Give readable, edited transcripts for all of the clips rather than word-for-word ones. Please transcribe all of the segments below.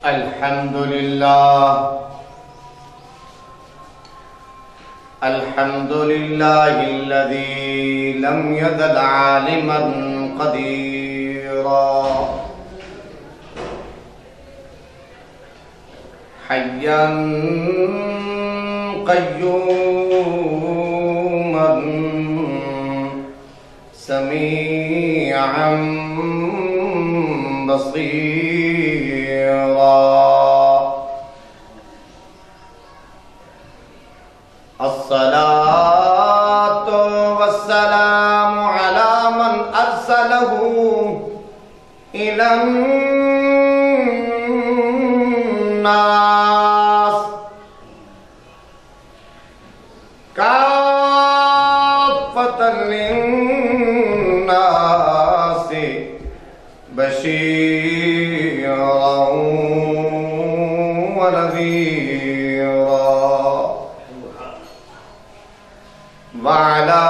الحمد لله الذي لم يزل عالما قديرا حيا قيوما سميعا بصيرا الصلاة والسلام على من أرسله إلى الناس كافة للناس بشيرا ونذيرا وعلى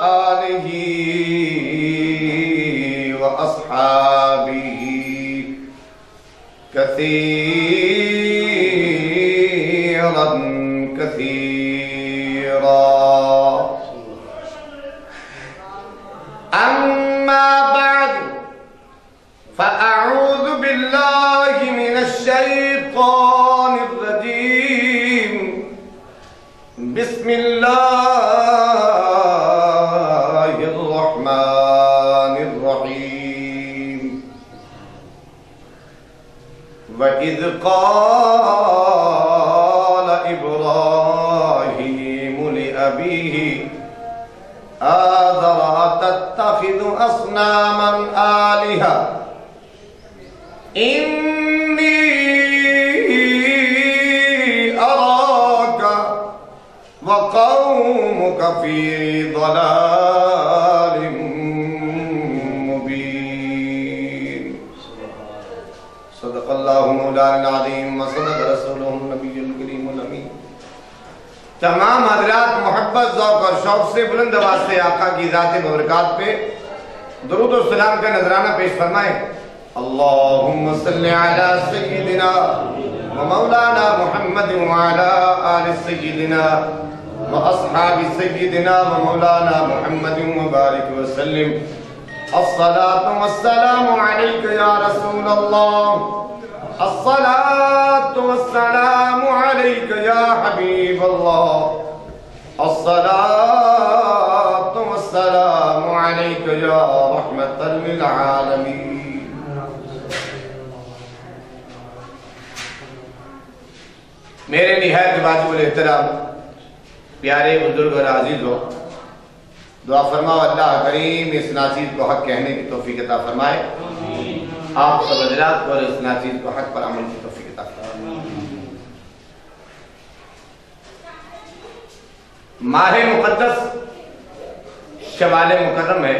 آله وأصحابه كثيرا كثيرا أما بعد فأعوذ بالله من الشيطان الرجيم بسم الله الرحمن الرحيم وإذ قال إبراهيم لأبيه آذر أتتخذ أصناما آلهة إني أراك وقومك في ضلال مبين صدق الله مولانا العظيم وصدق رسوله النبي الكريم الأمين تمام حضرات محبت ذوق اور شوق سے بلند آواز سے آقا کی ذات مبارکات پہ درود و سلام کا نذرانہ پیش فرمائیں اللہم صلی علی سیدنا ومولانا محمد وعلى آل سيدنا وأصحاب سيدنا ومولانا محمد وبارك وسلم الصلاة والسلام عليك يا رسول الله الصلاة والسلام عليك يا حبيب الله الصلاة والسلام عليك يا رحمة للعالمين میرے نہایت واجب الاحترام پیارے بزرگ اور عزیز ہو دعا فرماؤ اللہ کریم اس ناچیز کو حق کہنے کی توفیق عطا فرمائے آپ سب حضرات کو اور اس ناچیز کو حق پر عمل کی توفیق عطا فرمائے ماہ مقدس شوال مکرم ہے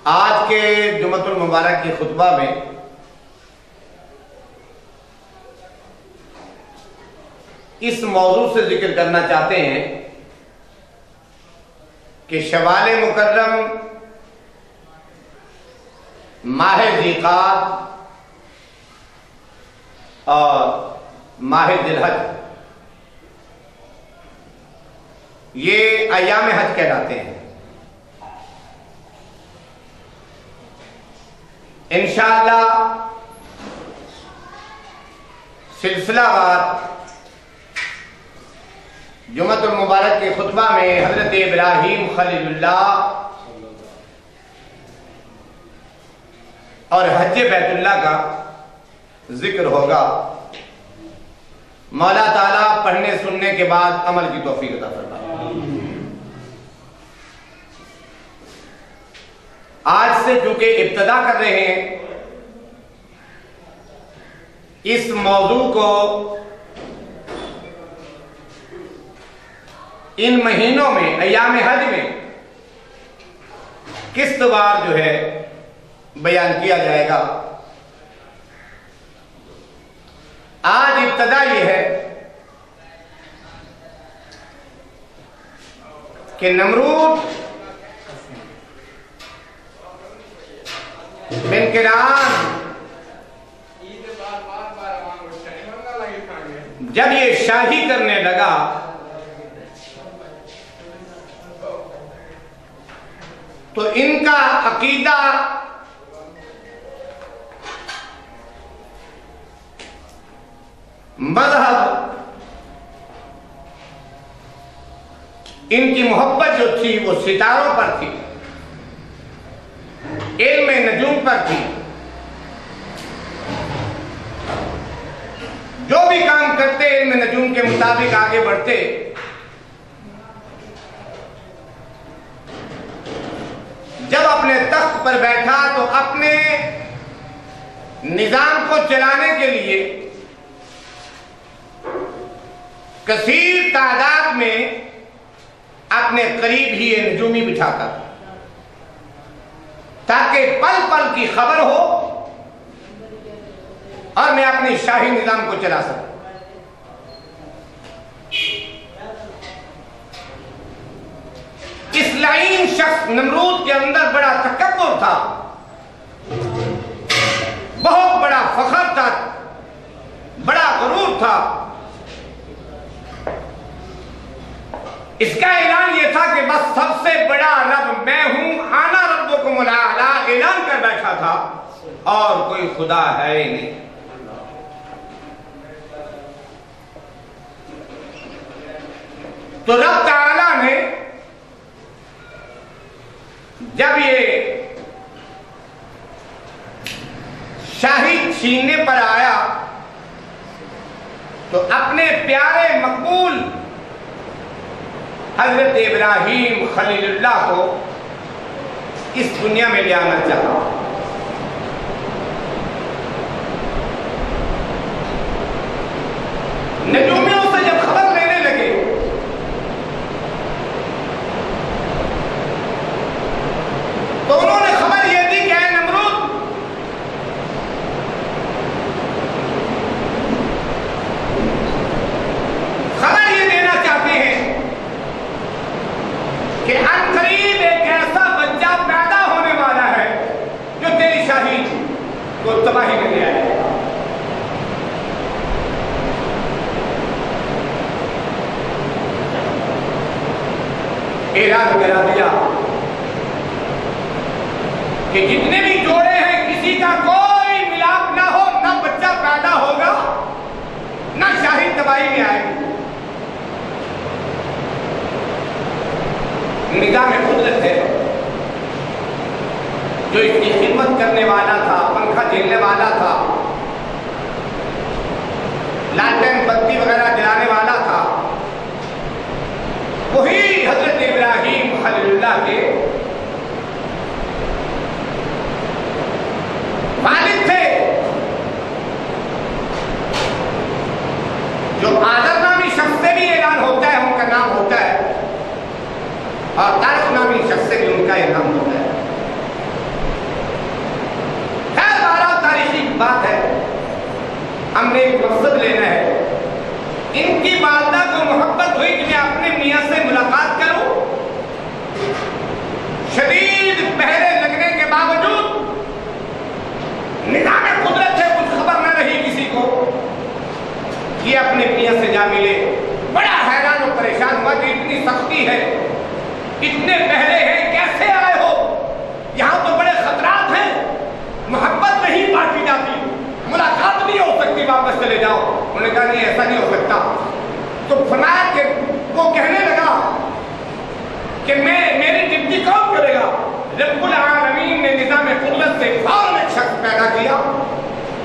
آج کے جمعۃ المبارک کی خطبہ میں اس موضوع سے ذکر کرنا چاہتے ہیں کہ شوال مکرم ماہ ذیقعد اور ماہ ذی الحج یہ ایام حج کہلاتے ہیں انشاءاللہ سلسلہ وار جمعۃ المبارک کے خطبہ میں حضرت ابراہیم خلیل اللہ اور حج بیت اللہ کا ذکر ہوگا مولا تعالیٰ پڑھنے سننے کے بعد عمل کی توفیق عطا فرمائے آج سے چونکہ ابتدا کر رہے ہیں اس موضوع کو ان مہینوں میں ایام حج میں قسط وار جو ہے بیان کیا جائے گا آج ابتدا یہ ہے کہ نمرود بن کنعان جب یہ شاہی کرنے لگا تو ان کا عقیدہ مذہب ان کی محبت جو تھی وہ ستاروں پر تھی، علم نجوم پر تھی۔ جو بھی کام کرتے علم نجوم کے مطابق آگے بڑھتے۔ جب اپنے تخت پر بیٹھا تو اپنے نظام کو چلانے کے لیے کثیر تعداد میں اپنے قریب ہی یہ نجومی بٹھاتا تھا تاکہ پل پل کی خبر ہو اور میں اپنے شاہی نظام کو چلا سکوں۔ اس لعین شخص نمرود کے اندر بڑا تکبر تھا، بہت بڑا فخر تھا، بڑا غرور تھا۔ اس کا اعلان یہ تھا کہ بس سب سے بڑا رب میں ہوں، انا ربکم الاعلی اعلان کر بیٹھا تھا، اور کوئی خدا ہے ہی نہیں۔ تو رب تعالیٰ نے جب یہ شاہی چھیننے پر آیا تو اپنے پیارے مقبول حضرت ابراہیم خلیل اللہ کو اس دنیا میں لے آنا چاہا۔ نجومیوں سے جب خبر لینے لگے تو انہوں نے خبر یہ دی کہ اے نمرود، خبر یہ دینا چاہتے ہیں کہ ان قریب ایک ایسا بچہ پیدا ہونے والا ہے جو تیری شاہی کو تباہی میں لے آئے گا۔ اعلان کرا دیا کہ جتنے بھی جوڑے ہیں کسی کا کوئی ملاپ نہ ہو، نہ بچہ پیدا ہوگا نہ شاہی تباہی میں آئے گی۔ نظام قدرت ہے جو اس کی خدمت کرنے والا تھا، پنکھا جھیلنے والا تھا، لالٹین بتی وغیرہ جلانے والا تھا، وہی حضرت ابراہیم خلیل اللہ کے والد تھے، جو آذر نامی شخص سے بھی اعلان ہوتا ہے، ان کا نام ہوتا ہے، اور تارق نامی شخص سے بھی ان کا اعلان ہوتا ہے۔ خیر بہرحال تاریخی بات ہے، ہم نے ایک مقصد لینا ہے۔ ان کی والدہ کو محبت ہوئی کہ میں اپنے میاں سے ملاقات کروں، شدید پہرے لگنے کے باوجود نظام قدرت ہے، کچھ خبر نہ رہی کسی کو، یہ اپنے میاں سے جا ملے۔ بڑا حیران و پریشان ہوا کہ اتنی سختی ہے، اتنے پہرے ہیں، کیسے آئے ہو؟ یہاں تو بڑے خطرات ہیں، محبت نہیں بانٹی جاتی، ملاقات نہیں ہو سکتی، واپس چلے جاؤ۔ انہوں نے کہا نہیں ایسا نہیں ہو سکتا۔ تو فرمایا کہ وہ کہنے لگا کہ میری ڈیوٹی کون کرے گا؟ رب العالمین نے نظام قدرت سے فوراً ایک شخص پیدا کیا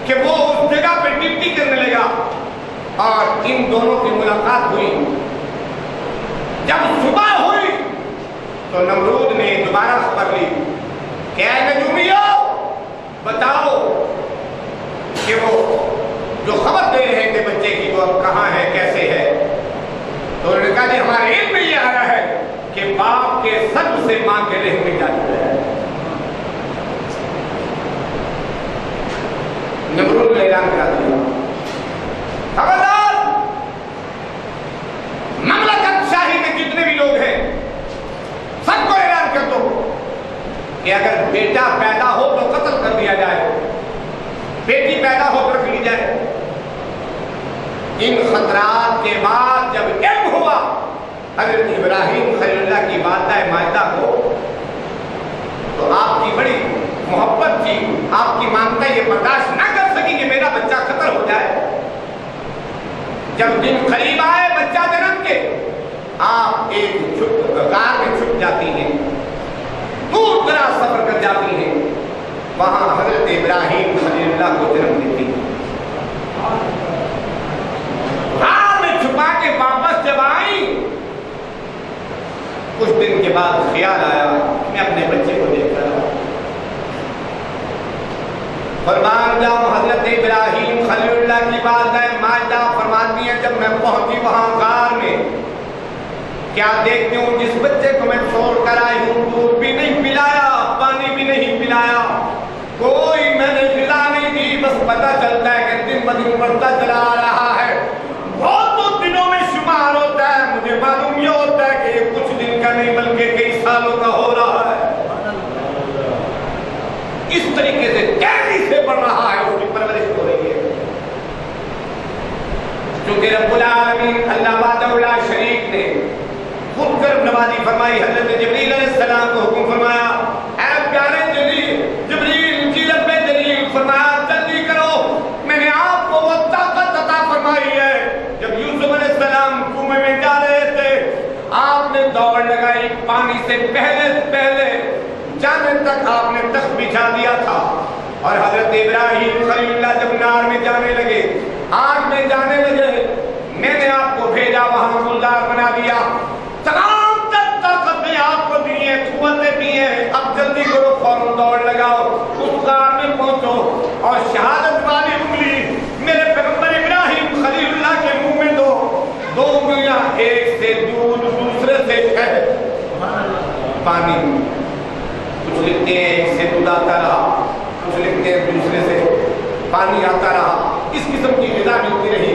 کہ وہ اس جگہ پہ ڈیوٹی کرنے لگا، اور ان دونوں کی ملاقات ہوئی۔ جب صبح ہوئی تو نمرود نے دوبارہ خبر لی کہ اے نجومیوں بتاؤ کہ وہ جو خبر دے رہے تھے بچے کی وہ اب کہاں ہے، کیسے ہے؟ تو انہوں نے کہا جی ہمارے علم میں یہ آیا ہے کہ باپ کے سب سے ماں کے رحم میں جاتا ہے۔ نمرود نے اعلان کرا دیا، خبردار مملکت شاہی میں جتنے بھی لوگ ہیں سب کو اعلان کر دو کہ اگر بیٹا پیدا ہو تو قتل کر دیا جائے، بیٹی پیدا ہو تو رکھ لی جائے۔ ان خطرات کے بعد جب علم ہوا حضرت ابراہیم خلیل اللہ کی والدہ ماجدہ کو، تو آپ کی بڑی محبت تھی، آپ کی مانتا یہ برداشت نہ کر سکی کہ میرا بچہ قتل ہو جائے۔ جب دن قریب آئے بچہ جنم کے، آپ ایک غار میں چھپ جاتی ہیں، دور دراز سفر کر جاتی ہیں، وہاں حضرت ابراہیم خلیل اللہ کو جنم دیتی ہیں۔ غار میں چھپا کے واپس جب آئی، کچھ دن کے بعد خیال آیا میں اپنے بچے کو دیکھ رہا ہوں۔ قربان جاؤں حضرت ابراہیم خلیل اللہ کی والدہ ماجدہ فرماتی ہیں جب میں پہنچی وہاں غار میں، کیا دیکھتی ہوں جس بچے کو میں چھوڑ کر آئی ہوں دودھ بھی نہیں پلایا، پانی بھی نہیں پلایا، کوئی میں نے غذا نہیں دی، بس پتہ چلتا ہے کہ دن بدن بڑھتا چلا آ رہا ہے، بہت تو دنوں میں شمار ہوتا ہے، مجھے معلوم یہ ہوتا ہے کہ یہ کچھ دن کا نہیں بلکہ کئی سالوں کا ہو رہا ہے۔ اس طریقے سے تیزی سے بڑھ رہا ہے، اس کی پرورش ہو رہی ہے۔ چونکہ رب العالمین اللہ وحدہ لا شریک نے خود کرم نوازی فرمائی، حضرت جبریل علیہ السلام کو حکم فرمایا، اے پیارے جبریل کی رب جلیل فرمایا جلدی کرو، میں نے آپ کو وہ طاقت عطا فرمائی ہے۔ جب یوسف علیہ السلام کنویں میں جا رہے تھے، آپ نے دوڑ لگائی، پانی سے پہلے جانے تک آپ نے تخت بچھا دیا تھا، اور حضرت ابراہیم خلیل اللہ جب نار میں جانے لگے، آگ میں جانے لگے، میں نے آپ کو بھیجا، وہاں گلزار بنا دیا، تمام تک طاقتیں آپ کو دی ہیں، قوتیں دی ہیں، اب جلدی کرو، فوراً دوڑ لگاؤ، اس غار میں پہنچو اور شہادت والی انگلی میرے پیغمبر ابراہیم خلیل اللہ کے منہ میں دو انگلیاں، ایک سے دودھ دوسرے سے پانی، کچھ لکھتے ہیں ایک سے دودھ آتا رہا، کچھ لکھتے ہیں دوسرے سے پانی آتا رہا، اس قسم کی غذا ملتی رہی۔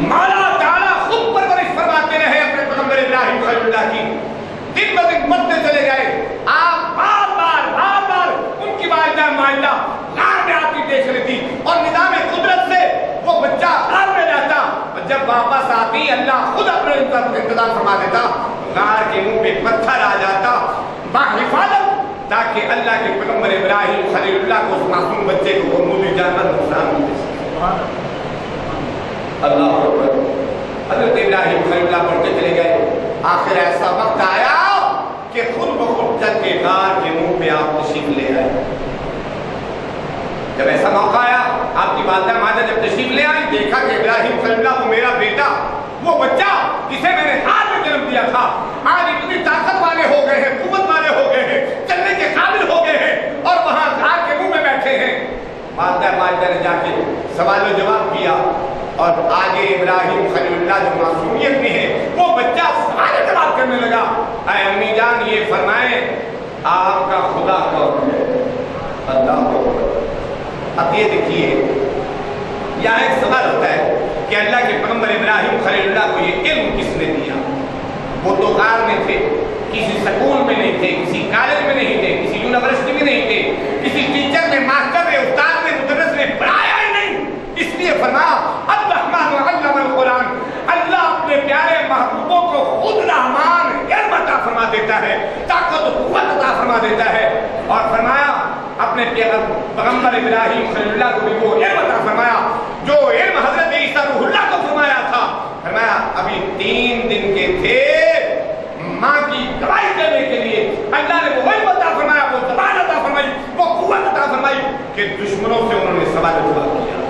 مولا تعالیٰ خود پرورش فرماتے رہے اپنے پیغمبر ابراہیم خلیل اللہ کی، دن بدن بڑھتے چلے گئے، آپ بار بار ان کی والدہ ماجدہ غار میں آتی دیکھ رہی تھی، اور نظام قدرت سے وہ بچہ غار میں جاتا، اور جب واپس آتی اللہ خود اپنے انتظام فرما دیتا، غار کے منہ پہ پتھر آ جاتا باحفاظت، تاکہ اللہ کے پیغمبر ابراہیم خلیل اللہ کو اس معصوم بچے کو غموزی جانور نقصان نہیں دے سکے۔ اللہ اکبر، حضرت ابراہیم خلیل اللہ پڑھتے چلے گئے، آخر ایسا وقت آیا کہ خود بخود چل کے غار کے منہ پہ آپ تشریف لے آئے۔ جب ایسا موقع آیا، آپ کی والدہ ماجدہ جب تشریف لے آئی، دیکھا کہ ابراہیم خلیل اللہ وہ میرا بیٹا، وہ بچہ جسے میں نے غار میں جنم دیا تھا، آج اتنی طاقت والے ہو گئے ہیں، قوت والے ہو گئے ہیں، چلنے کے قابل ہو گئے ہیں، اور وہاں غار کے منہ میں بیٹھے ہیں۔ والدہ ماجدہ نے جا کے سوال و جواب کیا، اور آگے ابراہیم خلیل اللہ جو معصومیت میں ہے وہ بچہ سارے جواب کرنے لگا، اے امی جان یہ فرمائیں آپ کا خدا کون ہے؟ اللہ کو اب یہ دیکھیے، یہاں ایک سوال ہوتا ہے کہ اللہ کے پیغمبر ابراہیم خلیل اللہ کو یہ علم کس نے دیا؟ وہ تو غار میں تھے، کسی سکول میں نہیں تھے، کسی کالج میں نہیں تھے، کسی یونیورسٹی میں نہیں تھے، کسی ٹیچر نے، ماسٹر نے، استاد نے، مدرس نے پڑھایا ہی نہیں، اس لیے فرمایا الرحمن علم القرآن، اللہ اپنے پیارے محبوبوں کو خود رحمان علم عطا فرما دیتا ہے، طاقت و قوت عطا فرما دیتا ہے، اور فرمایا اپنے پیغمبر ابراہیم خلیل اللہ کو بھی وہ علم عطا فرمایا جو علم حضرت عیسیٰ روح اللہ کو فرمایا تھا۔ فرمایا ابھی 3 دن کے تھے، ماں کی گواہی دینے کے لیے اللہ نے وہ علم عطا فرمایا، وہ زبان عطا فرمائی، وہ قوت عطا فرمائی کہ دشمنوں سے انہوں نے سوال جواب کیا۔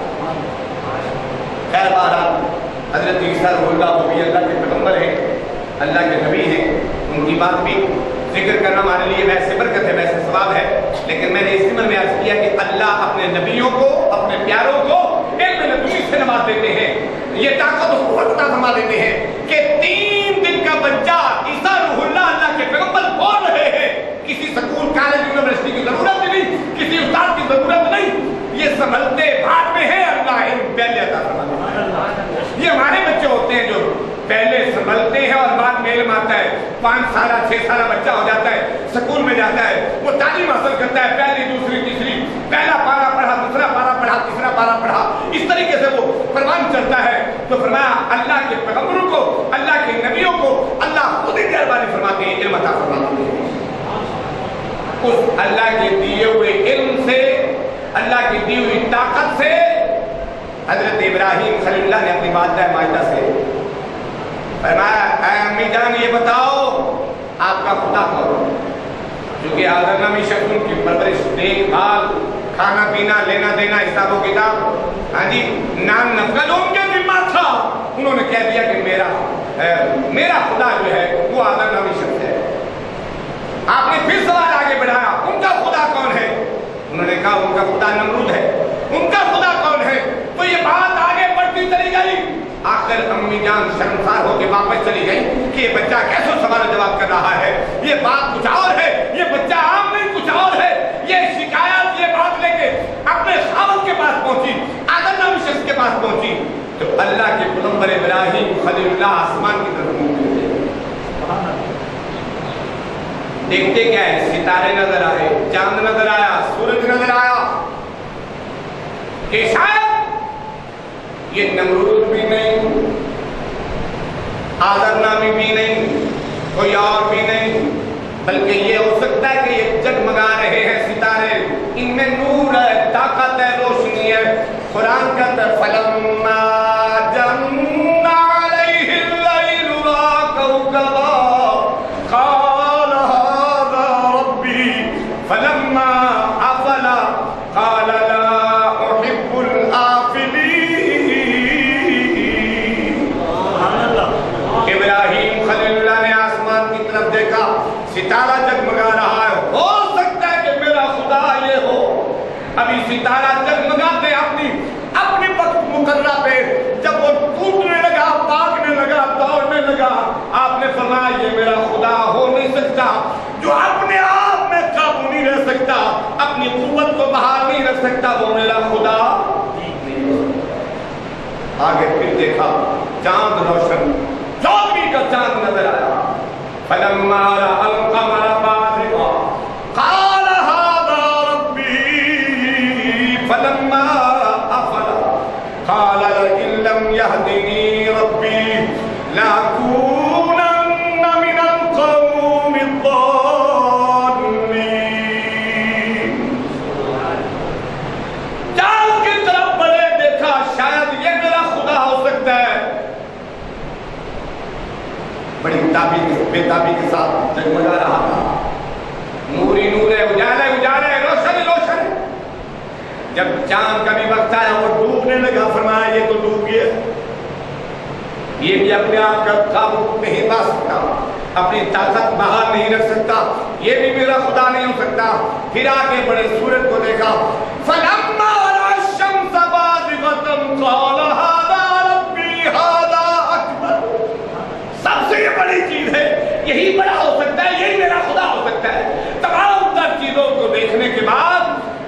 خیر بہرحال حضرت عیسیٰ روح اللہ وہ بھی اللہ کے پیغمبر ہیں، اللہ کے نبی ہیں، ان کی بات بھی ذکر کرنا ہمارے لیے ویسے برکت ہے، ویسے ثواب ہے، لیکن میں نے اس ضمن میں عرض کیا کہ اللہ اپنے نبیوں کو، اپنے پیاروں کو علم لدنی سے نواز دیتے ہیں، یہ طاقت و قوت عطا فرما دیتے ہیں کہ 3 دن کا بچہ عیسیٰ روح اللہ کے پیغمبر بول رہے ہیں، کسی سکول کالج یونیورسٹی کی ضرورت نہیں، کسی استاد کی ضرورت نہیں، یہ سنبھلتے بعد میں ہے، اللہ علم پہلے عطا فرما دیتا ہے۔ یہ ہمارے بچے ہوتے ہیں جو پہلے سنبھلتے ہیں اور بعد میں علم آتا ہے, 5 سالہ 6 سالہ بچہ ہو جاتا ہے, سکول میں جاتا ہے, وہ تعلیم حاصل کرتا ہے, پہلی دوسری تیسری, پہلا پارہ پڑھا, دوسرا پارہ پڑھا, تیسرا پارہ پڑھا, اس طریقے سے وہ پروان چلتا ہے. تو فرمایا اللہ کے پیغمبروں کو, اللہ کے نبیوں کو اللہ خود ہی مہربانی فرماتے ہیں, علم عطا فرماتے ہیں. اس اللہ کے دیے ہوئے علم سے, اللہ کی دی ہوئی طاقت سے حضرت ابراہیم خلیل اللہ نے اپنی والدہ ماجدہ سے فرمایا, اے امی جان یہ بتاؤ آپ کا خدا کون؟ کیونکہ حضرت نبی شخص ان کی پرورش, دیکھ بھال, کھانا پینا, لینا دینا, حساب و کتاب, ہاں جی, نام نفقہ جو ان کے ذمہ تھا, انہوں نے کہہ دیا کہ میرا خدا جو ہے وہ حضرت نبی شخص ہے. آپ نے پھر سوال آگے بڑھایا, ان کا خدا کون ہے؟ انہوں نے کہا ان کا خدا نمرود ہے. ان کا خدا کون ہے؟ تو یہ بات آگے بڑھتی چلی گئی. آخر امی جان شرمسار ہو کے واپس چلی گئی کہ یہ بچہ کیسے سوال جواب کر رہا ہے, یہ بات کچھ اور ہے, یہ بچہ عام نہیں کچھ اور ہے. یہ شکایت, یہ بات لے کے اپنے خاوند کے پاس پہنچی, آدم نامی شخص کے پاس پہنچی. تو اللہ کے پیغمبر ابراہیم خلیل اللہ آسمان کی طرف منہ دیکھتے کیا ہے, ستارے نظر آئے, چاند نظر آیا, سورج نظر آیا, کہ شاید یہ نمرود بھی نہیں, آدر نامی بھی نہیں, کوئی اور بھی نہیں, بلکہ یہ ہو سکتا ہے کہ یہ جگمگا رہے ہیں ستارے, ان میں نور ہے, طاقت ہے, روشنی ہے. قرآن کے اندر فلما جن علیہ اللیل را کوکبا قال هذا ربی فلما افل قال لا احب الآفلین. ابراہیم خلیل اللہ نے آسمان کی طرف دیکھا, ستارہ جگمگا رہا ہے, ہو سکتا ہے کہ میرا خدا یہ ہو. ابھی ستارہ جگمگاتے اپنی وقت مقررہ پہ جب وہ ٹوٹنے لگا, بھاگنے لگا, دوڑنے لگا, آپ نے فرمایا یہ میرا خدا ہو نہیں سکتا جو اپنے آپ میں قابو نہیں رہ سکتا, اپنی قوت کو بحال نہیں رکھ سکتا, وہ میرا خدا. آگے پھر دیکھا چاند روشن, 14ویں کا چاند نظر آیا. فلما رأى القمر بازغا قال هذا ربي فلما أفل قال لئن لم يهدني ربي لأكونن من القوم الضالين. چاند کی طرف بڑے, دیکھا شاید یہ میرا خدا ہو سکتا ہے. بڑی بے تابی کے ساتھ جگمگا رہا تھا, نوری نور ہے, اجالے اجالے, روشن روشن. جب چاند کا بھی وقت آیا وہ ڈوبنے لگا, فرمایا یہ تو ڈوب گیا, یہ بھی اپنے آپ کا قابو نہیں پا سکتا, اپنی طاقت بحال نہیں رکھ سکتا, یہ بھی میرا خدا نہیں ہو سکتا. پھر آگے بڑے سورج کو دیکھا, فلما رأى الشمس بازغة قال هذا ربي هذا اکبر. سب سے یہ بڑی چیز ہے, یہی بڑا ہو سکتا ہے, یہی میرا خدا ہو سکتا ہے. تمام تر چیزوں کو دیکھنے کے بعد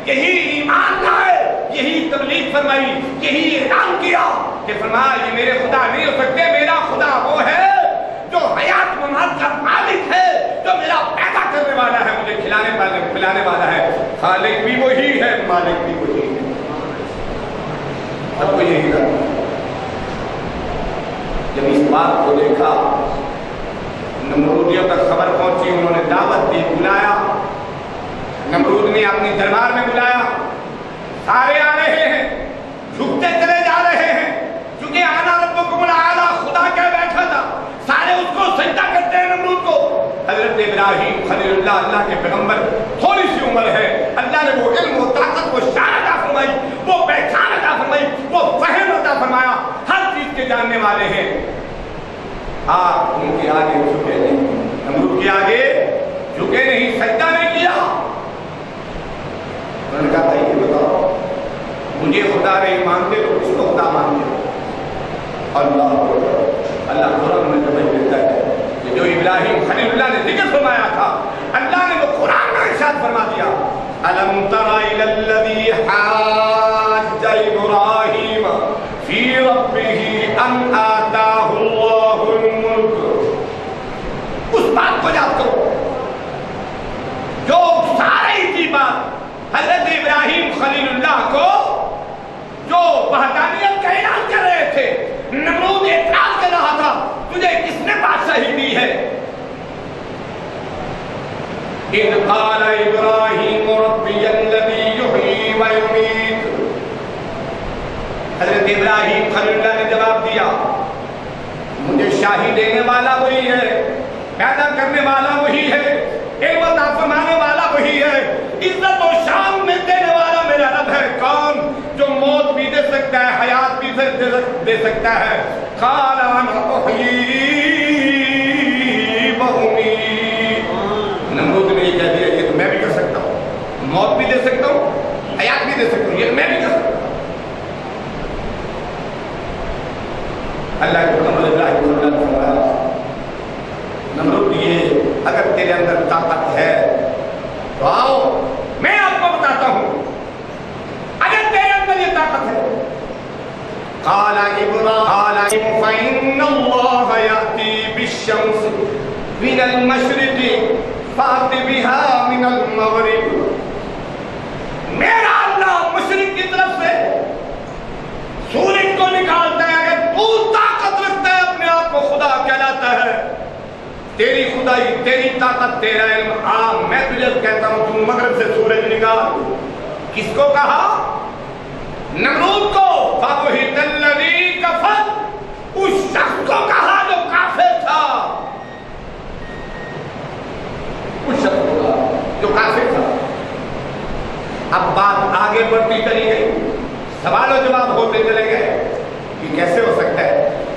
یہی ایمان لائے, یہی تبلیغ فرمائی, یہی اعلان کیا کہ فرمایا یہ میرے خدا نہیں ہو سکتے, میرا خدا وہ ہے جو حیات ممات کا مالک ہے, جو میرا پیدا کرنے والا ہے, مجھے کھلانے پلانے والا ہے. خالق بھی وہی ہے, مالک بھی وہی ہے. سب کو یہی کرنا. جب اس بات کو دیکھا, نمرودیوں تک خبر پہنچی, انہوں نے دعوت دی, بلایا. نمرود نے اپنی دربار میں بلایا, سارے آ رہے ہیں, جھکتے چلے جا رہے ہیں, کیونکہ آنا ربکم العالی خدا کہہ بیٹھا تھا, سارے اس کو سجدہ کرتے ہیں نمرود کو. حضرت ابراہیم خلیل اللہ, اللہ کے پیغمبر, تھوڑی سی عمر ہے, اللہ نے وہ علم و طاقت, وہ شان عطا فرمائی, وہ پہچان عطا فرمائی, وہ فہم عطا فرمایا, ہر چیز کے جاننے والے ہیں. آپ ان کے آگے جھکے نہیں, نمرود کے آگے جھکے نہیں, سجدہ نہیں کیا. انہوں نے کہا بھائی یہ بتاؤ, مجھے خدا نہیں مانتے تو اس کو خدا مانتے ہو. اللہ قرآن میں جمع دیتا ہے کہ جو ابراہیم خلیل اللہ نے ذکر فرمایا تھا, اللہ نے وہ قرآن میں ارشاد فرما دیا, أَلَمْ تَرَ إِلَى الَّذِي حَاجَّ إِبْرَاهِيمَ فِي رَبِّهِ أَنْ آتَاهُ اللَّهُ الْمُلْكَ اذ قال ابراہیم ربی الذی یحیی و یمیت. حضرت ابراہیم خلیل اللہ نے جواب دیا مجھے شاہی دینے والا وہی ہے, پیدا کرنے والا وہی ہے, علم عطا فرمانے والا وہی ہے, عزت و شان میں دینے والا میرا رب ہے. کون؟ جو موت بھی دے سکتا ہے, حیات بھی دے سکتا ہے. قال انا احیی و امیت. نمرود نے یہ کہہ دیا یہ تو میں بھی کر سکتا ہوں, موت بھی دے سکتا ہوں, حیات بھی دے سکتا ہوں, یہ میں بھی کر سکتا ہوں. اللہ کے پیغمبر ابراہیم صلی اللہ علیہ وسلم فرمایا نمرود یہ اگر تیرے اندر طاقت ہے تو آؤ میں آپ کو بتاتا ہوں اگر تیرے اندر یہ طاقت ہے. قال ابراہیم فإن اللہ یأتی بالشمس من المشرق فأت بها من المغرب. میرا اللہ مشرق کی طرف سے سورج کو نکالتا ہے. اگر تو طاقت رکھتا ہے اپنے آپ کو خدا کہلاتا ہے, تیری خدائی, تیری طاقت, تیرا علم, میں تجھے کہتا ہوں تم مغرب سے سورج نکال. کس کو کہا؟ نمرود کو. فَبُهِتَ الَّذِي كَفَرَ, اس شخص کو کہا جو کافر تھا, اس شخص کو کہا جو کافر تھا. اب بات آگے بڑھتی چلی گئی, سوال و جواب ہوتے چلے گئے کہ کیسے ہو سکتا ہے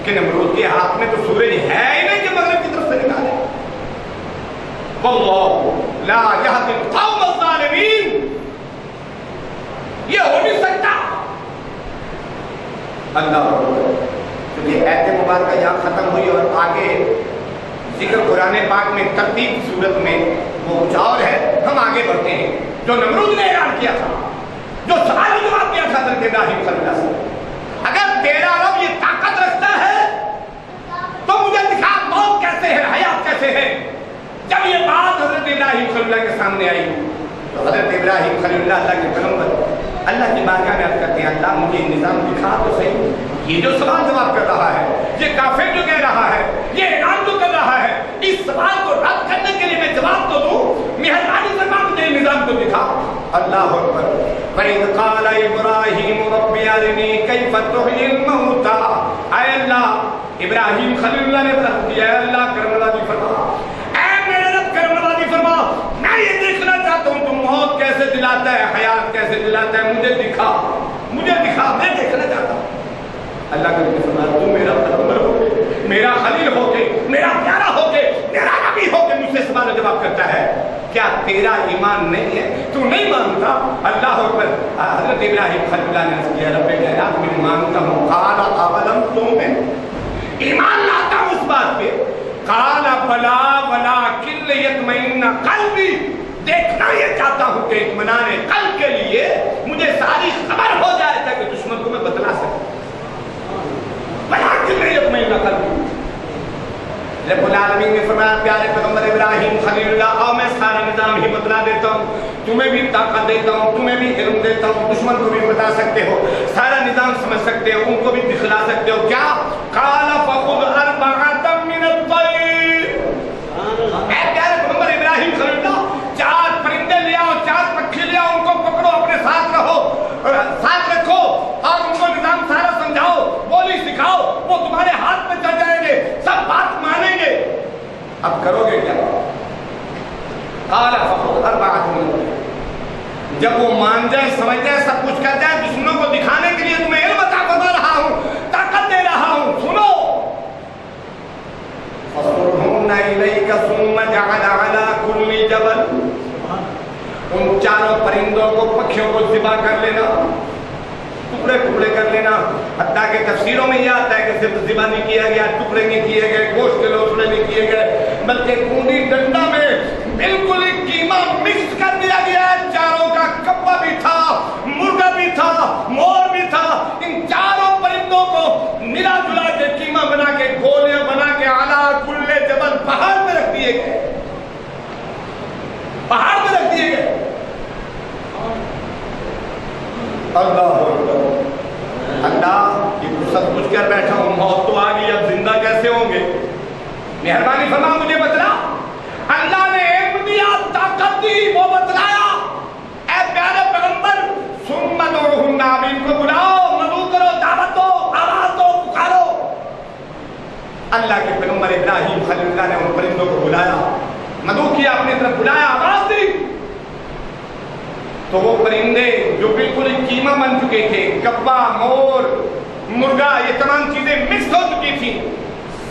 کہ نمرود کے ہاتھ میں تو سورج ہے ہی نہیں کہ مغرب کی طرف سے نکالے. واللہ لا یہدی القوم الظالمین, یہ ہو نہیں سکتا. اللہ کیونکہ ایت مبارکہ یہاں ختم ہوئی اور آگے ذکر قرآن پاک میں ترتیب صورت میں وہ کچھ اور ہے. ہم آگے بڑھتے ہیں. جو نمرود نے اعلان کیا تھا, جو سوال و جواب کیا تھا حضرت ابراہیم صلی اللہ علیہ وسلم, اگر تیرا رب یہ طاقت رکھتا ہے تو مجھے دکھا موت کیسے ہے, حیات کیسے ہے. جب یہ بات حضرت ابراہیم خلیل اللہ کے سامنے آئی تو حضرت ابراہیم خلیل اللہ کے پیغمبر اللہ کی بارگاہ میں عرض کرتے ہیں اللہ مجھے نظام دکھا تو صحیح. یہ جو سوال جواب کر رہا ہے, یہ کافر جو کہہ رہا ہے, یہ اعلان جو کر رہا ہے, اس سوال کو رد کرنے کے لیے میں جواب تو دوں, مہربانی فرما مجھے نظام کو دکھا. اللہ اکبر. وَإِذْ قَالَ إِبْرَاهِيمُ رَبِّ أَرِنِي كَيْفَ تُحْيِي الْمَوْتَىٰ. اے اللہ, ابراہیم خلیل اللہ نے عرض کیا ہے اللہ کرم نوازی فرما, اے میرے رب کرم نوازی فرما, میں یہ دیکھنا چاہتا ہوں تم موت کیسے دلاتا ہے, حیات کیسے دلاتا ہے, مجھے دکھا, میں دیکھنا چاہتا ہوں. اللہ کے فرمایا تم میرا پیغمبر ہو کے, میرا خلیل ہو کے, میرا پیارا ہو کے, میرا نبی ہو کے مجھ سے سوال و جواب کرتا ہے, کیا تیرا ایمان نہیں ہے, تو نہیں مانتا. اللہ اکبر. حضرت ابراہیم خلیل اللہ نے عرض کیا رب کائنات میں مانتا ہوں. قال اولم تؤمن, ایمان لاتا ہوں اس بات پہ. قال بلا ولکن لیطمئن قلبی, دیکھنا یہ چاہتا ہوں کہ اطمینان قلب کے لیے مجھے ساری خبر ہو جائے تاکہ دشمن کو میں بتلا سکوں. ولکن لیطمئن قلبی. رب العالمین نے فرمایا پیارے پیغمبر ابراہیم خلیل اللہ, آؤ میں سارا نظام ہی بتلا دیتا ہوں, تمہیں بھی طاقت دیتا ہوں, تمہیں بھی علم دیتا ہوں, دشمن کو بھی بتا سکتے ہو, سارا نظام سمجھ سکتے ہو, ان کو بھی دکھلا سکتے ہو. کیا؟ قال فخذ اربعۃ من الطیر. اے پیارے پیغمبر ابراہیم خلیل اللہ, 4 پرندے لے آؤ, 4 پکھی لے آؤ, ان کو پکڑو, اپنے ساتھ رہو, ساتھ رکھو اور ان کو نظام سارا سمجھاؤ, بولی سکھاؤ, وہ تمہارے ہاتھ میں چل جائیں گے, سب بات مانیں گے. اب کرو گے کیا؟ قال فخذ اربعۃ من الطیر. جب وہ مان جائے, سمجھ جائے, سب کچھ کر جائے, دشمنوں کو دکھانے کے لیے تمہیں علم عطا فرما رہا ہوں, طاقت دے رہا ہوں, سنو. فَصُرْهُنَّ إِلَيْكَ ثُمَّ جَعَلَ عَلَىٰ كُلِّ جَبَلٍ. ان 4 پرندوں کو, پکھیوں کو ذبح کر لینا, ٹکڑے ٹکڑے کر لینا. حتیٰ کہ تفسیروں میں یہ آتا ہے کہ صرف ذبح نہیں کیا گیا, ٹکڑے نہیں کیے گئے, گوشت کے لوتھڑے نہیں کیے گئے, بلکہ کنڈی ڈنڈا میں بالکل ہی قیمہ مکس کر دیا گیا ہے. 4 کا کبا بھی تھا, مرغا بھی تھا, مور بھی تھا. ان 4 پرندوں کو ملا جلا کے قیمہ بنا کے, گولیاں بنا کے اعلیٰ کلے جبل, پہاڑ میں رکھ دیے گئے, پہاڑ میں رکھ دیے گئے. اللہ یہ سب کچھ کر بیٹھا ہوں, موت تو آ گئی, اب زندہ کیسے ہوں گے؟ مہربانی فرما مجھے بتلا. اللہ نے علم دیا, طاقت دی وہ بتلایا، اے پیارے پیغمبر ثم ادعوہن، آپ ان کو بلاؤ، مدعو کرو، دعوت دو، آواز دو، پکارو۔ اللہ کے پیغمبر ابراہیم خلیل اللہ نے ان پرندوں کو بلایا، مدعو کیا، اپنی طرف بلایا، آواز دی، تو وہ پرندے جو بالکل کیما بن چکے تھے، کبا، مور، مرغا، یہ تمام چیزیں مکس ہو چکی تھی،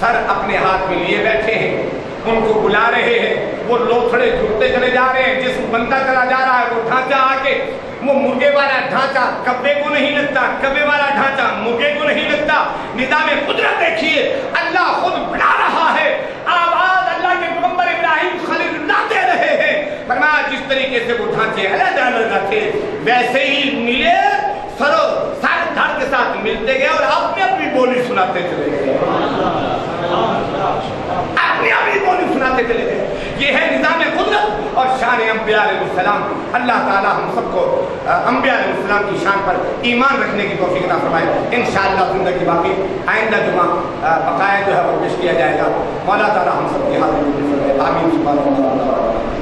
سر اپنے ہاتھ میں لیے بیٹھے ہیں، ان کو بلا رہے ہیں، وہ لوتھڑے جھڑتے چلے جا رہے ہیں، جسم بنتا چلا جا رہا ہے، وہ ڈھانچہ آ کے وہ مرغے والا ڈھانچہ کبے کو نہیں لگتا، کبے والا ڈھانچہ مرغے کو نہیں لگتا۔ نظام قدرت دیکھیے، اللہ خود بلا رہا ہے، آواز اللہ کے پیغمبر ابراہیم خلیل اللہ دے رہے ہیں۔ فرمایا جس طریقے سے وہ ڈھانچے علیحدہ علیحدہ تھے ویسے ہی ملے، سرو سر دھڑ کے ساتھ ملتے گئے اور اپنی اپنی بولی سناتے چلے گئے، اپنی اپنی بولی سناتے چلے گئے۔ یہ ہے نظام قدرت اور شان انبیاء علیہ السلام۔ اللہ تعالی ہم سب کو انبیاء علیہ السلام کی شان پر ایمان رکھنے کی توفیق عطا فرمائے۔ انشاءاللہ زندگی باقی، آئندہ جمعہ بقایا جو ہے وہ پیش کیا جائے گا۔ مولا تعالی ہم سب کی حاضری میں فرمائے، آمین۔